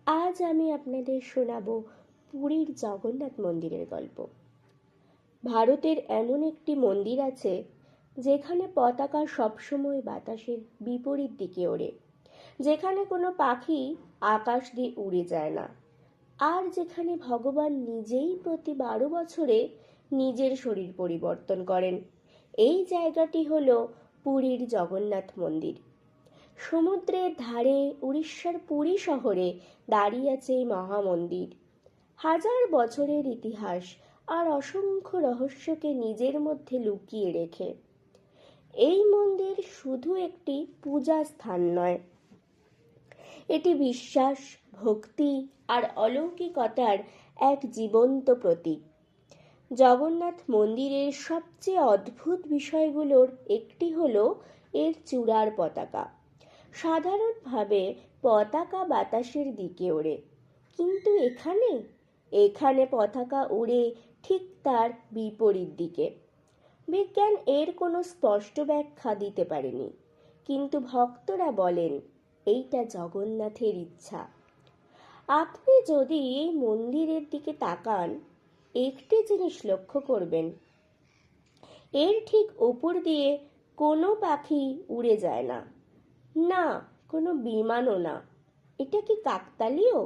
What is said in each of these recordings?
আজ আমি আপনাদের শোনাবো পুরীর জগন্নাথ মন্দিরের গল্প। ভারতের এমন একটি মন্দির আছে যেখানে পতাকা সবসময় বাতাসের বিপরীত দিকে ওড়ে, যেখানে কোনো পাখি আকাশ দিয়ে উড়ে যায় না, আর যেখানে ভগবান নিজেই প্রতি 12 বছরে নিজের শরীর পরিবর্তন করেন। এই জায়গাটি হলো পুরীর জগন্নাথ মন্দির। সমুদ্রের ধারে উড়িষ্যার পুরী শহরে দাঁড়িয়ে আছে এই মহামন্দির। হাজার বছরের ইতিহাস আর অসংখ্য রহস্যকে নিজের মধ্যে লুকিয়ে রেখে। এই মন্দির শুধু একটি পূজা স্থান নয়, এটি বিশ্বাস, ভক্তি আর অলৌকিকতার এক জীবন্ত প্রতীক। জগন্নাথ মন্দিরের সবচেয়ে অদ্ভুত বিষয়গুলোর একটি হলো এর চূড়ার পতাকা। সাধারণভাবে পতাকা বাতাসের দিকে ওড়ে, কিন্তু এখানে পতাকা উড়ে ঠিক তার বিপরীত দিকে। বিজ্ঞান এর কোনো স্পষ্ট ব্যাখ্যা দিতে পারেনি, কিন্তু ভক্তরা বলেন এইটা জগন্নাথের ইচ্ছা। আপনি যদি এই মন্দিরের দিকে তাকান, একটি জিনিস লক্ষ্য করবেন, এর ঠিক উপর দিয়ে কোনো পাখি উড়ে যায় না, না কোনো বিমানও না। এটা কি কাকতালীয়,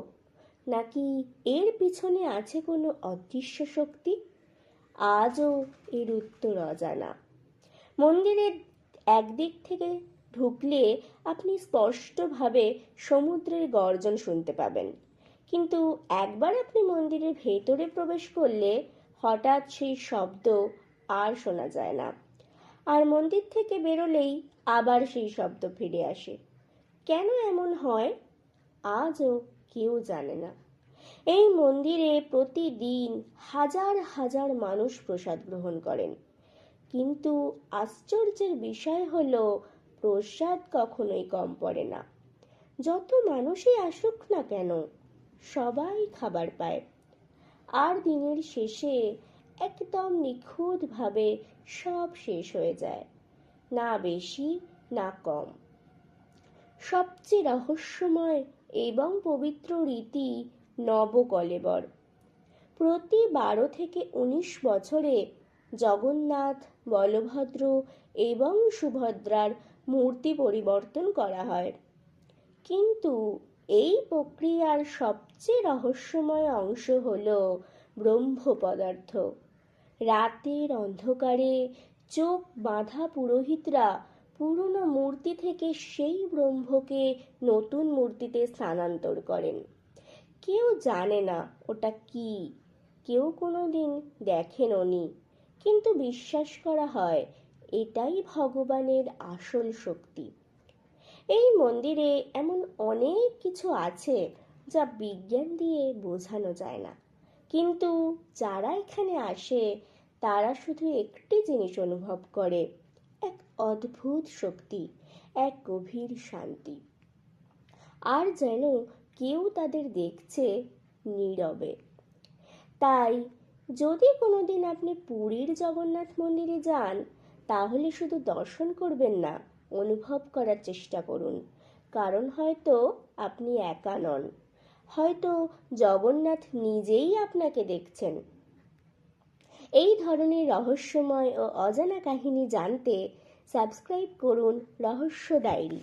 নাকি এর পিছনে আছে কোনো অদৃশ্য শক্তি? আজও এর উত্তর অজানা। মন্দিরের একদিক থেকে ঢুকলে আপনি স্পষ্টভাবে সমুদ্রের গর্জন শুনতে পাবেন, কিন্তু একবার আপনি মন্দিরের ভেতরে প্রবেশ করলে হঠাৎ সেই শব্দ আর শোনা যায় না, আর মন্দির থেকে বেরোলেই আবার সেই শব্দ ফিরে আসে। কেন এমন হয় আজও কেউ জানে না। এই মন্দিরে প্রতিদিন হাজার হাজার মানুষ প্রসাদ গ্রহণ করেন, কিন্তু আশ্চর্যের বিষয় হলো প্রসাদ কখনোই কম পড়ে না। যত মানুষই আসুক না কেন, সবাই খাবার পায়, আর দিনের শেষে একদম নিখুঁতভাবে সব শেষ হয়ে যায়, না বেশি না কম। সবচেয়ে রহস্যময় এবং পবিত্র রীতি নবকলেবর। প্রতি 12 থেকে 19 বছরে জগন্নাথ, বলভদ্র এবং সুভদ্রার মূর্তি পরিবর্তন করা হয়, কিন্তু এই প্রক্রিয়ার সবচেয়ে রহস্যময় অংশ হল ব্রহ্ম পদার্থ। রাতের অন্ধকারে চোখ বাঁধা পুরোহিতরা পুরনো মূর্তি থেকে সেই ব্রহ্মকে নতুন মূর্তিতে স্থানান্তর করেন। কেউ জানে না ওটা কি, কেউ কোনোদিন দেখেননি, কিন্তু বিশ্বাস করা হয় এটাই ভগবানের আসল শক্তি। এই মন্দিরে এমন অনেক কিছু আছে যা বিজ্ঞান দিয়ে বোঝানো যায় না, কিন্তু যারা এখানে আসে তারা শুধু একটি জিনিস অনুভব করে, এক অদ্ভুত শক্তি, এক গভীর শান্তি, আর যেন কেউ তাদের দেখছে নীরবে। তাই যদি কোনোদিন আপনি পুরীর জগন্নাথ মন্দিরে যান, তাহলে শুধু দর্শন করবেন না, অনুভব করার চেষ্টা করুন। কারণ হয়তো আপনি একা নন, হয়তো জগন্নাথ নিজেই আপনাকে দেখছেন। এই ধরনের রহস্যময় ও অজানা কাহিনী জানতে সাবস্ক্রাইব করুন রহস্য ডায়েরি।